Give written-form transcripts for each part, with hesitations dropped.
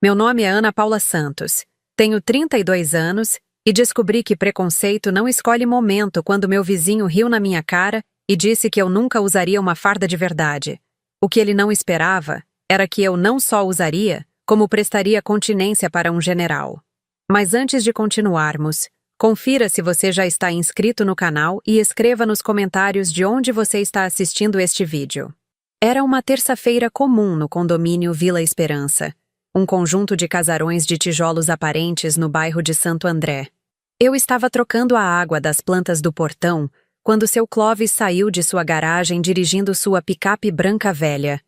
Meu nome é Ana Paula Santos. Tenho 32 anos e descobri que preconceito não escolhe momento quando meu vizinho riu na minha cara e disse que eu nunca usaria uma farda de verdade. O que ele não esperava era que eu não só usaria, como prestaria continência para um general. Mas antes de continuarmos, confira se você já está inscrito no canal e escreva nos comentários de onde você está assistindo este vídeo. Era uma terça-feira comum no condomínio Vila Esperança, um conjunto de casarões de tijolos aparentes no bairro de Santo André. Eu estava trocando a água das plantas do portão quando seu Clóvis saiu de sua garagem dirigindo sua picape branca velha.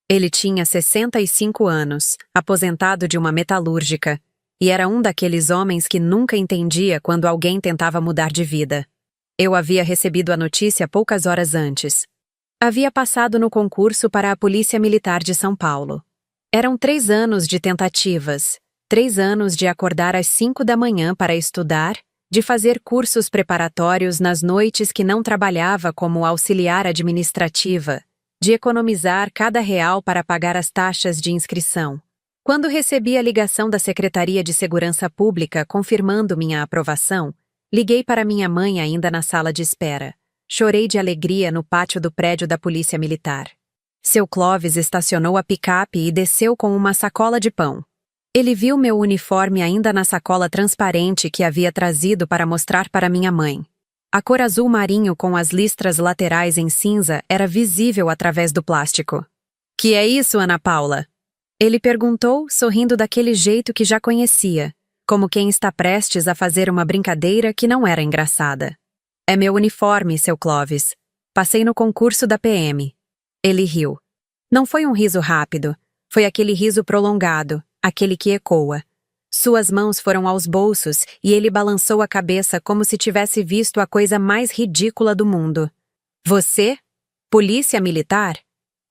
Ele tinha 65 anos, aposentado de uma metalúrgica, e era um daqueles homens que nunca entendia quando alguém tentava mudar de vida. Eu havia recebido a notícia poucas horas antes. Havia passado no concurso para a Polícia Militar de São Paulo. Eram 3 anos de tentativas, 3 anos de acordar às 5 da manhã para estudar, de fazer cursos preparatórios nas noites que não trabalhava como auxiliar administrativa, de economizar cada real para pagar as taxas de inscrição. Quando recebi a ligação da Secretaria de Segurança Pública confirmando minha aprovação, liguei para minha mãe ainda na sala de espera. Chorei de alegria no pátio do prédio da Polícia Militar. Seu Clóvis estacionou a picape e desceu com uma sacola de pão. Ele viu meu uniforme ainda na sacola transparente que havia trazido para mostrar para minha mãe. A cor azul marinho com as listras laterais em cinza era visível através do plástico. "Que é isso, Ana Paula?" Ele perguntou, sorrindo daquele jeito que já conhecia, como quem está prestes a fazer uma brincadeira que não era engraçada. "É meu uniforme, seu Clóvis. Passei no concurso da PM." Ele riu. Não foi um riso rápido, foi aquele riso prolongado, aquele que ecoa. Suas mãos foram aos bolsos e ele balançou a cabeça como se tivesse visto a coisa mais ridícula do mundo. "Você? Polícia Militar?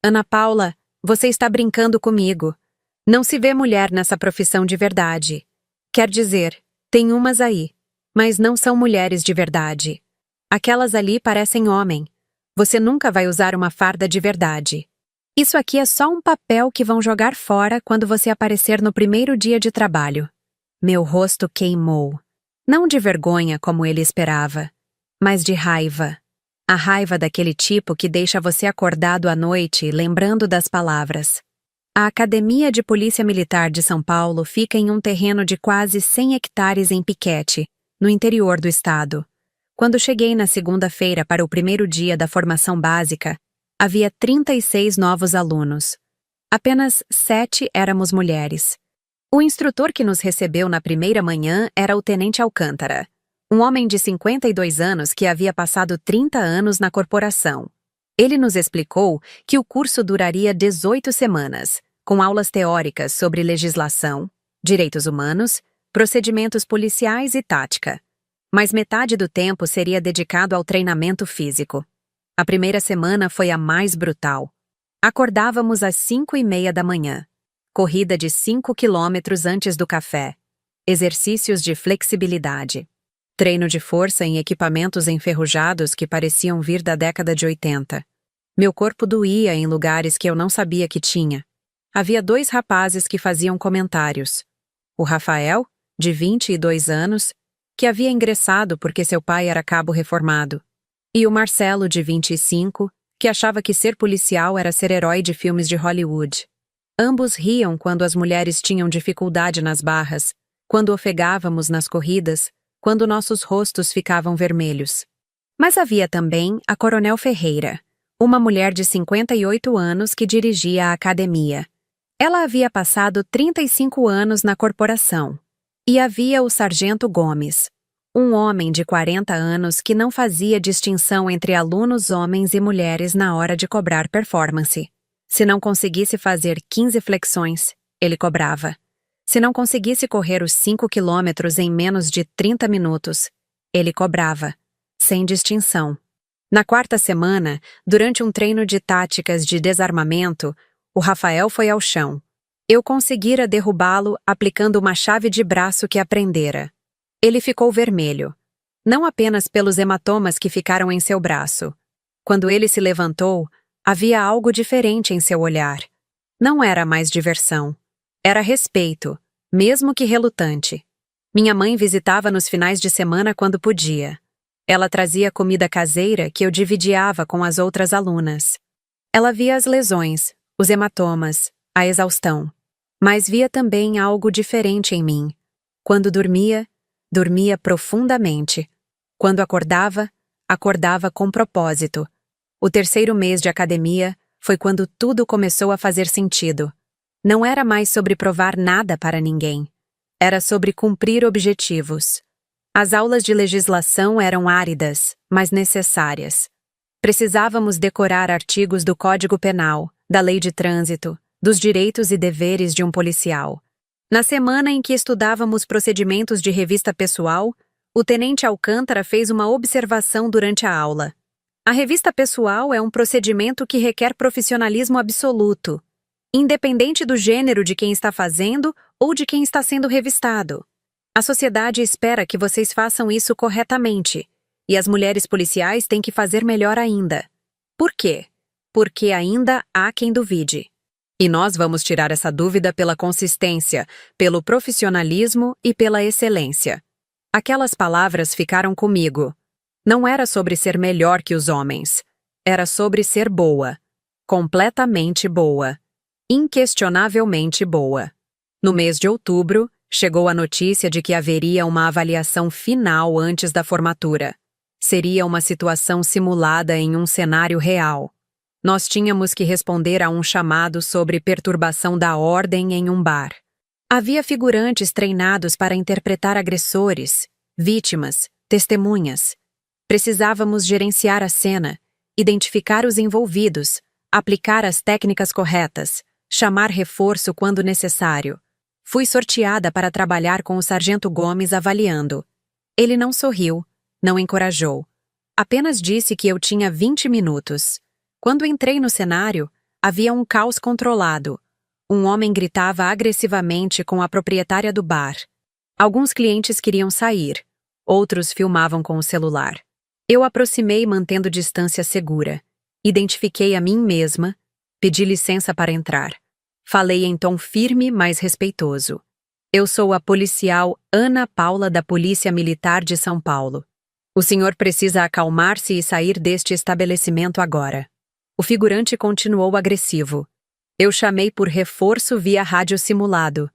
Ana Paula, você está brincando comigo. Não se vê mulher nessa profissão de verdade. Quer dizer, tem umas aí, mas não são mulheres de verdade. Aquelas ali parecem homem. Você nunca vai usar uma farda de verdade. Isso aqui é só um papel que vão jogar fora quando você aparecer no primeiro dia de trabalho." Meu rosto queimou. Não de vergonha como ele esperava, mas de raiva. A raiva daquele tipo que deixa você acordado à noite lembrando das palavras. A Academia de Polícia Militar de São Paulo fica em um terreno de quase 100 hectares em Piquete, no interior do estado. Quando cheguei na segunda-feira para o primeiro dia da formação básica, havia 36 novos alunos. Apenas 7 éramos mulheres. O instrutor que nos recebeu na primeira manhã era o Tenente Alcântara, um homem de 52 anos que havia passado 30 anos na corporação. Ele nos explicou que o curso duraria 18 semanas, com aulas teóricas sobre legislação, direitos humanos, procedimentos policiais e tática. Mas metade do tempo seria dedicado ao treinamento físico. A primeira semana foi a mais brutal. Acordávamos às 5:30 da manhã. Corrida de 5 quilômetros antes do café. Exercícios de flexibilidade. Treino de força em equipamentos enferrujados que pareciam vir da década de 80. Meu corpo doía em lugares que eu não sabia que tinha. Havia 2 rapazes que faziam comentários. O Rafael, de 22 anos, que havia ingressado porque seu pai era cabo reformado. E o Marcelo, de 25, que achava que ser policial era ser herói de filmes de Hollywood. Ambos riam quando as mulheres tinham dificuldade nas barras, quando ofegávamos nas corridas, quando nossos rostos ficavam vermelhos. Mas havia também a Coronel Ferreira, uma mulher de 58 anos que dirigia a academia. Ela havia passado 35 anos na corporação. E havia o Sargento Gomes, um homem de 40 anos que não fazia distinção entre alunos homens e mulheres na hora de cobrar performance. Se não conseguisse fazer 15 flexões, ele cobrava. Se não conseguisse correr os 5 quilômetros em menos de 30 minutos, ele cobrava, sem distinção. Na 4ª semana, durante um treino de táticas de desarmamento, o Rafael foi ao chão. Eu conseguira derrubá-lo aplicando uma chave de braço que aprendera. Ele ficou vermelho, não apenas pelos hematomas que ficaram em seu braço. Quando ele se levantou, havia algo diferente em seu olhar. Não era mais diversão. Era respeito, mesmo que relutante. Minha mãe visitava nos finais de semana quando podia. Ela trazia comida caseira que eu dividiava com as outras alunas. Ela via as lesões, os hematomas, a exaustão. Mas via também algo diferente em mim. Quando dormia, dormia profundamente. Quando acordava, acordava com propósito. O terceiro mês de academia foi quando tudo começou a fazer sentido. Não era mais sobre provar nada para ninguém. Era sobre cumprir objetivos. As aulas de legislação eram áridas, mas necessárias. Precisávamos decorar artigos do Código Penal, da Lei de Trânsito, dos direitos e deveres de um policial. Na semana em que estudávamos procedimentos de revista pessoal, o tenente Alcântara fez uma observação durante a aula. A revista pessoal é um procedimento que requer profissionalismo absoluto, independente do gênero de quem está fazendo ou de quem está sendo revistado. A sociedade espera que vocês façam isso corretamente, e as mulheres policiais têm que fazer melhor ainda. Por quê? Porque ainda há quem duvide. E nós vamos tirar essa dúvida pela consistência, pelo profissionalismo e pela excelência. Aquelas palavras ficaram comigo. Não era sobre ser melhor que os homens. Era sobre ser boa. Completamente boa. Inquestionavelmente boa. No mês de outubro, chegou a notícia de que haveria uma avaliação final antes da formatura. Seria uma situação simulada em um cenário real. Nós tínhamos que responder a um chamado sobre perturbação da ordem em um bar. Havia figurantes treinados para interpretar agressores, vítimas, testemunhas. Precisávamos gerenciar a cena, identificar os envolvidos, aplicar as técnicas corretas, chamar reforço quando necessário. Fui sorteada para trabalhar com o Sargento Gomes avaliando. Ele não sorriu, não encorajou. Apenas disse que eu tinha 20 minutos. Quando entrei no cenário, havia um caos controlado. Um homem gritava agressivamente com a proprietária do bar. Alguns clientes queriam sair. Outros filmavam com o celular. Eu aproximei mantendo distância segura. Identifiquei a mim mesma. Pedi licença para entrar. Falei em tom firme, mas respeitoso. Eu sou a policial Ana Paula da Polícia Militar de São Paulo. O senhor precisa acalmar-se e sair deste estabelecimento agora. O figurante continuou agressivo. Eu chamei por reforço via rádio simulado.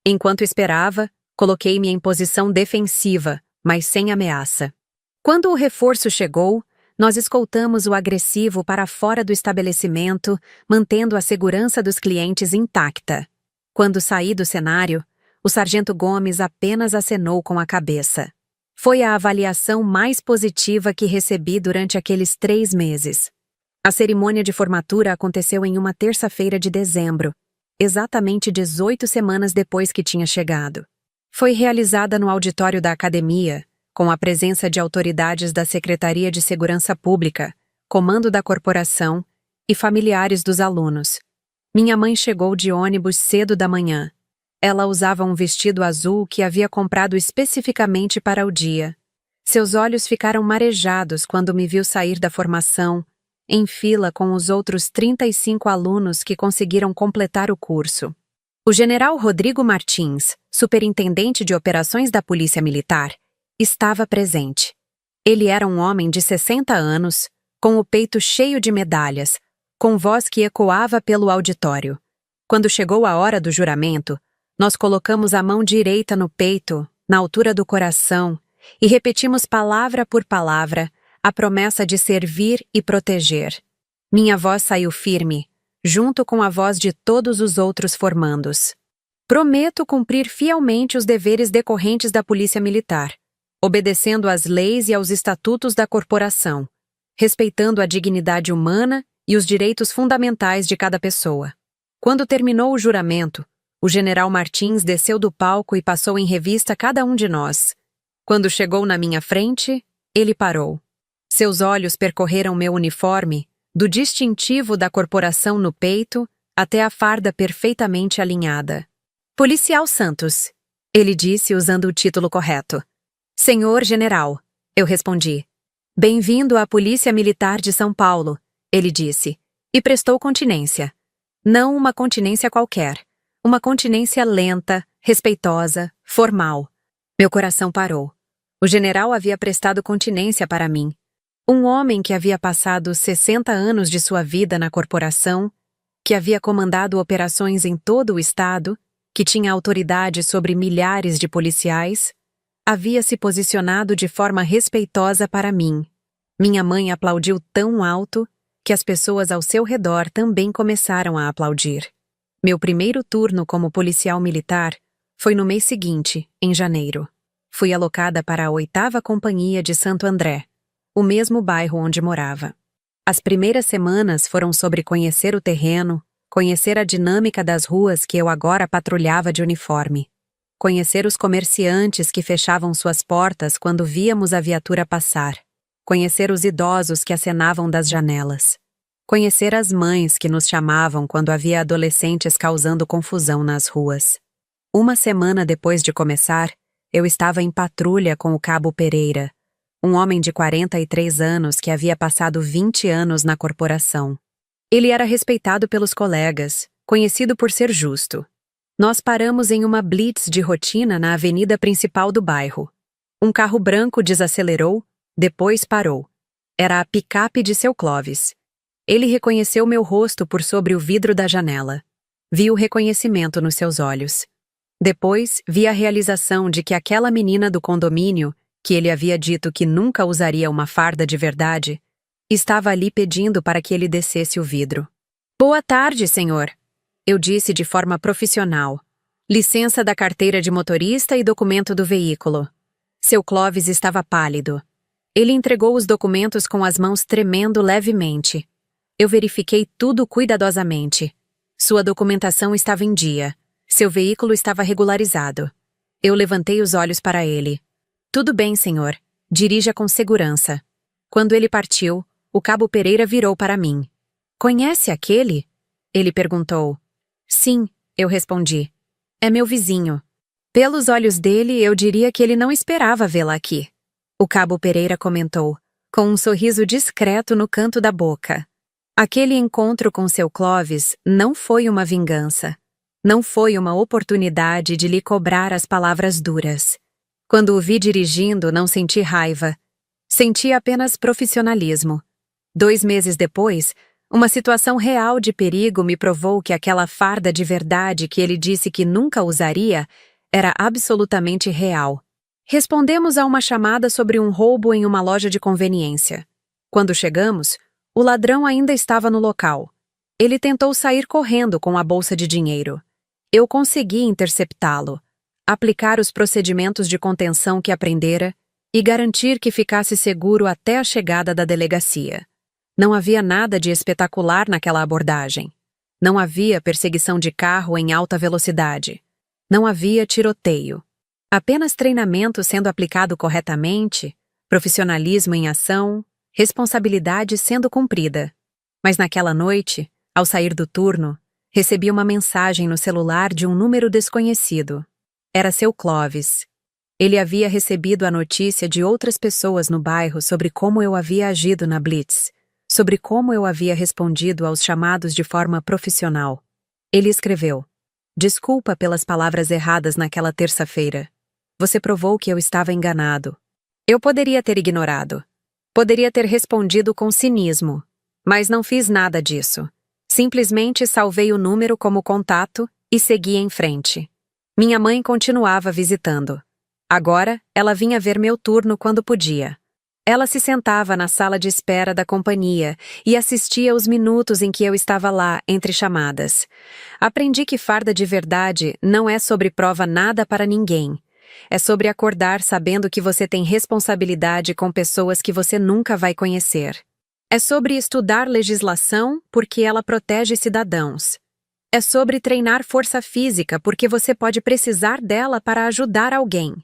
Enquanto esperava, coloquei-me em posição defensiva, mas sem ameaça. Quando o reforço chegou, nós escoltamos o agressivo para fora do estabelecimento, mantendo a segurança dos clientes intacta. Quando saí do cenário, o Sargento Gomes apenas acenou com a cabeça. Foi a avaliação mais positiva que recebi durante aqueles 3 meses. A cerimônia de formatura aconteceu em uma terça-feira de dezembro, exatamente 18 semanas depois que tinha chegado. Foi realizada no auditório da academia, com a presença de autoridades da Secretaria de Segurança Pública, comando da corporação e familiares dos alunos. Minha mãe chegou de ônibus cedo da manhã. Ela usava um vestido azul que havia comprado especificamente para o dia. Seus olhos ficaram marejados quando me viu sair da formação, em fila com os outros 35 alunos que conseguiram completar o curso. O general Rodrigo Martins, superintendente de operações da Polícia Militar, estava presente. Ele era um homem de 60 anos, com o peito cheio de medalhas, com voz que ecoava pelo auditório. Quando chegou a hora do juramento, nós colocamos a mão direita no peito, na altura do coração, e repetimos palavra por palavra a promessa de servir e proteger. Minha voz saiu firme, junto com a voz de todos os outros formandos. Prometo cumprir fielmente os deveres decorrentes da Polícia Militar, obedecendo às leis e aos estatutos da corporação, respeitando a dignidade humana e os direitos fundamentais de cada pessoa. Quando terminou o juramento, o general Martins desceu do palco e passou em revista cada um de nós. Quando chegou na minha frente, ele parou. Seus olhos percorreram meu uniforme, do distintivo da corporação no peito até a farda perfeitamente alinhada. Policial Santos, ele disse usando o título correto. Senhor General, eu respondi. Bem-vindo à Polícia Militar de São Paulo, ele disse, e prestou continência. Não uma continência qualquer, Uma continência lenta, respeitosa, formal. Meu coração parou. O general havia prestado continência para mim. Um homem que havia passado 60 anos de sua vida na corporação, que havia comandado operações em todo o estado, que tinha autoridade sobre milhares de policiais, havia se posicionado de forma respeitosa para mim. Minha mãe aplaudiu tão alto que as pessoas ao seu redor também começaram a aplaudir. Meu primeiro turno como policial militar foi no mês seguinte, em janeiro. Fui alocada para a 8ª Companhia de Santo André, o mesmo bairro onde morava. As primeiras semanas foram sobre conhecer o terreno, conhecer a dinâmica das ruas que eu agora patrulhava de uniforme, conhecer os comerciantes que fechavam suas portas quando víamos a viatura passar, conhecer os idosos que acenavam das janelas, conhecer as mães que nos chamavam quando havia adolescentes causando confusão nas ruas. Uma semana depois de começar, eu estava em patrulha com o Cabo Pereira, um homem de 43 anos que havia passado 20 anos na corporação. Ele era respeitado pelos colegas, conhecido por ser justo. Nós paramos em uma blitz de rotina na avenida principal do bairro. Um carro branco desacelerou, depois parou. Era a picape de seu Clóvis. Ele reconheceu meu rosto por sobre o vidro da janela. Vi o reconhecimento nos seus olhos. Depois, vi a realização de que aquela menina do condomínio, que ele havia dito que nunca usaria uma farda de verdade, estava ali pedindo para que ele descesse o vidro. "Boa tarde, senhor", eu disse de forma profissional. "Licença da carteira de motorista e documento do veículo." Seu Clóvis estava pálido. Ele entregou os documentos com as mãos tremendo levemente. Eu verifiquei tudo cuidadosamente. Sua documentação estava em dia. Seu veículo estava regularizado. Eu levantei os olhos para ele. "Tudo bem, senhor. Dirija com segurança." Quando ele partiu, o Cabo Pereira virou para mim. "Conhece aquele?" Ele perguntou. "Sim", eu respondi. "É meu vizinho." Pelos olhos dele, eu diria que ele não esperava vê-la aqui. O Cabo Pereira comentou, com um sorriso discreto no canto da boca. Aquele encontro com seu Clóvis não foi uma vingança. Não foi uma oportunidade de lhe cobrar as palavras duras. Quando o vi dirigindo, não senti raiva. Senti apenas profissionalismo. 2 meses depois, uma situação real de perigo me provou que aquela farda de verdade que ele disse que nunca usaria era absolutamente real. Respondemos a uma chamada sobre um roubo em uma loja de conveniência. Quando chegamos, o ladrão ainda estava no local. Ele tentou sair correndo com a bolsa de dinheiro. Eu consegui interceptá-lo, aplicar os procedimentos de contenção que aprendera e garantir que ficasse seguro até a chegada da delegacia. Não havia nada de espetacular naquela abordagem. Não havia perseguição de carro em alta velocidade. Não havia tiroteio. Apenas treinamento sendo aplicado corretamente, profissionalismo em ação, responsabilidade sendo cumprida. Mas naquela noite, ao sair do turno, recebi uma mensagem no celular de um número desconhecido. Era seu Clóvis. Ele havia recebido a notícia de outras pessoas no bairro sobre como eu havia agido na blitz, sobre como eu havia respondido aos chamados de forma profissional. Ele escreveu: "Desculpa pelas palavras erradas naquela terça-feira. Você provou que eu estava enganado. Eu poderia ter ignorado. Poderia ter respondido com cinismo, mas não fiz nada disso. Simplesmente salvei o número como contato e segui em frente. Minha mãe continuava visitando. Agora, ela vinha ver meu turno quando podia. Ela se sentava na sala de espera da companhia e assistia os minutos em que eu estava lá, entre chamadas. Aprendi que farda de verdade não é sobre prova nada para ninguém. É sobre acordar sabendo que você tem responsabilidade com pessoas que você nunca vai conhecer. É sobre estudar legislação porque ela protege cidadãos. É sobre treinar força física porque você pode precisar dela para ajudar alguém.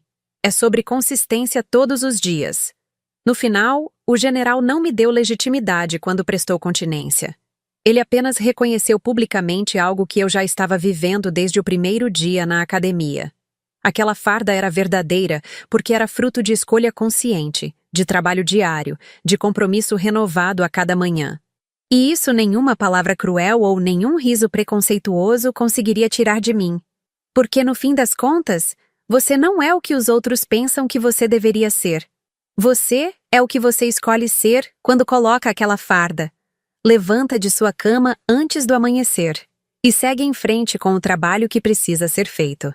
É sobre consistência todos os dias. No final, o general não me deu legitimidade quando prestou continência. Ele apenas reconheceu publicamente algo que eu já estava vivendo desde o primeiro dia na academia. Aquela farda era verdadeira porque era fruto de escolha consciente, de trabalho diário, de compromisso renovado a cada manhã. E isso nenhuma palavra cruel ou nenhum riso preconceituoso conseguiria tirar de mim. Porque no fim das contas, você não é o que os outros pensam que você deveria ser. Você é o que você escolhe ser quando coloca aquela farda. Levanta de sua cama antes do amanhecer e segue em frente com o trabalho que precisa ser feito.